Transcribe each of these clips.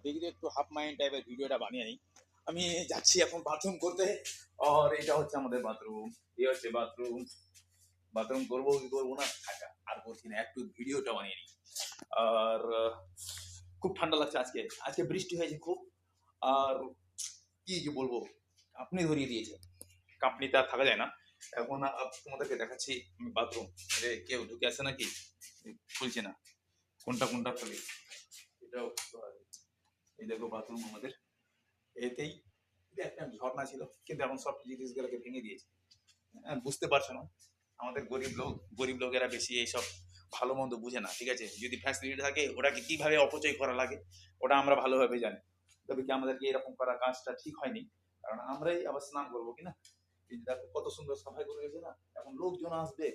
দেখি তো একটু হাফ মাইন্ড টাইপের ভিডিওটা বানিয়ে নিই। আমি যাচ্ছি এখন বাথরুম করতে। আর এটা হচ্ছে আমাদের বাথরুম, এই হচ্ছে বাথরুম। বাথরুম করবো কি করবো না থাকা আর করছি না, একটু ভিডিওটা বানিয়ে নিই। আর খুব ঠান্ডা লাগছে আজকে, আজকে বৃষ্টি হয়েছে খুব। আর কি যে বলবো, আপনি ধরিয়ে দিয়েছে, কাঁপনিতে আর থাকা যায় না। এখন তোমাদেরকে দেখাচ্ছি বাথরুম। আরে কেউ ঢুকে আসে নাকি? খুলছে না, কোনটা কোনটা খুলি, এটাও খুলতে হবে। এই দেখো বাথরুম আমাদের, এতেই এটা একটা ঝর্ণা ছিল, কিন্তু এখন সব জিনিসগুলোকে ভেঙে দিয়েছে। বুঝতে পারছো না, আমাদের গরিব লোক, গরিব লোকেরা বেশি এইসব ভালো মন্দ বুঝে না, ঠিক আছে? যদি ফ্যাসিলিটি থাকে ওটাকে কিভাবে অপচয় করা লাগে ওটা আমরা ভালোভাবে জানি। তবে কি আমাদেরকে এরকম করা কাজটা ঠিক হয়নি, কারণ আমরাই আবার স্নান করবো কিনা। এই যে দেখো কত সুন্দর সাফাই করে গেছে না, এখন লোকজন আসবে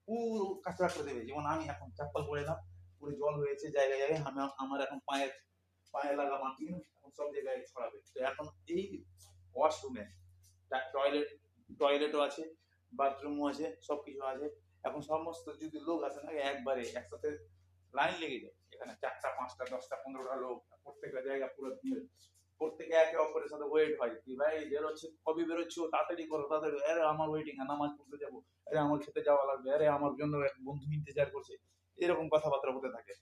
পুরো কাঁচড়া করে দেবে। যেমন আমি এখন চাপ্পল পরে না, পুরো জল হয়েছে জায়গায় জায়গায়, আমার এখন পায়ের পায়ে লাগা মাটি এখন সব জায়গায় ছড়াবে। তো এখন এই ওয়াশরুমে টয়লেট, টয়লেটও আছে, বাথরুমও আছে, সবকিছু আছে। এখন সমস্ত যদি লোক আসে না একবারে একসাথে লাইন লেগে যায়, এখানে 4টা 5টা 10টা 15টা লোক, প্রত্যেকটা জায়গা পুরো ভিড়। প্রত্যেকে একে অপরের সাথে ওয়েট হয় কি ভাই বেরোচ্ছে, কবে বেরোচ্ছ, তাড়াতাড়ি করো তাড়াতাড়ি, আরে আমার ওয়েটিং, নামাজ পড়তে যাবো, আরে আমার খেতে যাওয়া লাগবে, আরে আমার জন্য এক বন্ধু ইন্তজার করছে। এরকম কথাবার্তা হতে থাকে।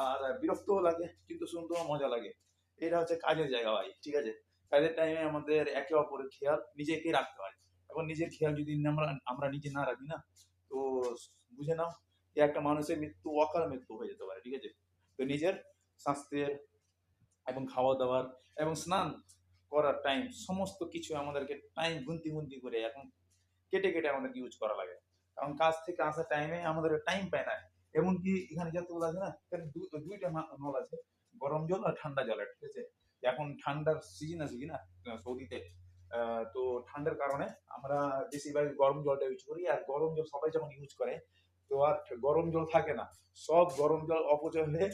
আর বিরক্তও লাগে কিন্তু শুনতেও মজা লাগে। এটা হচ্ছে কাজের জায়গা ভাই, ঠিক আছে? কাজের টাইমে আমাদের একে অপরের খেয়াল নিজেকে রাখতে হয়। এখন নিজের খেয়াল যদি আমরা আমরা নিজে না রাখি না, তো বুঝে নাও যে একটা মানুষের মৃত্যু অকাল মৃত্যু হয়ে যেতে পারে, ঠিক আছে? তো নিজের স্বাস্থ্যের এবং খাওয়া দাওয়ার এবং স্নান করার টাইম সমস্ত কিছু আমাদেরকে টাইম গুনতি গুনতি করে এখন কেটে কেটে আমাদেরকে ইউজ করা লাগে। কারণ কাজ থেকে আসার টাইমে আমাদের টাইম পায় না। এমনকি এখানে যতগুলো আছে না, এখানে দুইটা নল আছে, গরম জল আর ঠান্ডা জলের, ঠিক আছে? এখন ঠান্ডার সিজন আছে কিনা সৌদিতে, তো ঠান্ডার কারণে আমরা বেশিরভাগ গরম জলটা ইউজ করি। আর গরম জল সবাই যখন ইউজ করে, তো আর গরম জল থাকে না, সব গরম জল অপচয় হয়ে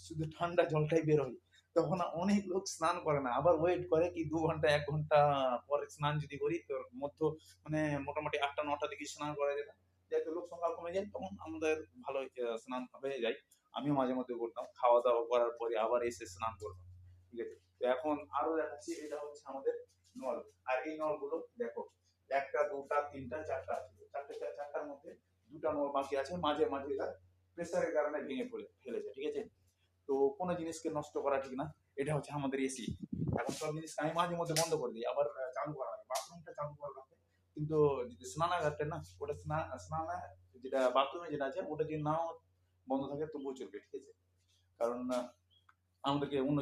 শুধু ঠান্ডা জলটাই বেরোয়। তখন অনেক লোক স্নান করে না, আবার ওয়েট করে কি 2 ঘন্টা 1 ঘন্টা পরে স্নান যদি করি, তোর মধ্যে মানে মোটামুটি 8টা 9টা দিকে স্নান করা যেত, যেহেতু লোক সংখ্যা কমে যায় তখন আমাদের ভালো স্নান হয়ে যায়। আমিও মাঝে মধ্যে করতাম, খাওয়া দাওয়া করার পরে আবার এসে স্নান করতাম, ঠিক আছে? তো এখন আরো দেখাচ্ছি, এটা হচ্ছে আমাদের নল। আর এই নলগুলো দেখো, 1টা 2টা 3টা 4টা আছে, 4টার মধ্যে 2টা নল বাকি আছে, মাঝে মাঝে প্রেসারের কারণে ভেঙে ফেলেছে, ঠিক আছে? তো কোনো জিনিসকে নষ্ট করা ঠিক না। এটা হচ্ছে আমাদের এসি। এখন সব জিনিস আমি মাঝে মধ্যে বন্ধ করে দিই, আবার চালু করা লাগে, বাথরুমটা চালু করা লাগে। কিন্তু যদি স্নানাগারটা না, ওটা স্নানা যেটা বাথরুমে যেটা আছে ওটা যদি নাও বন্ধ থাকে তবুও চলবে, ঠিক আছে? কারণ আমাদেরকে অন্য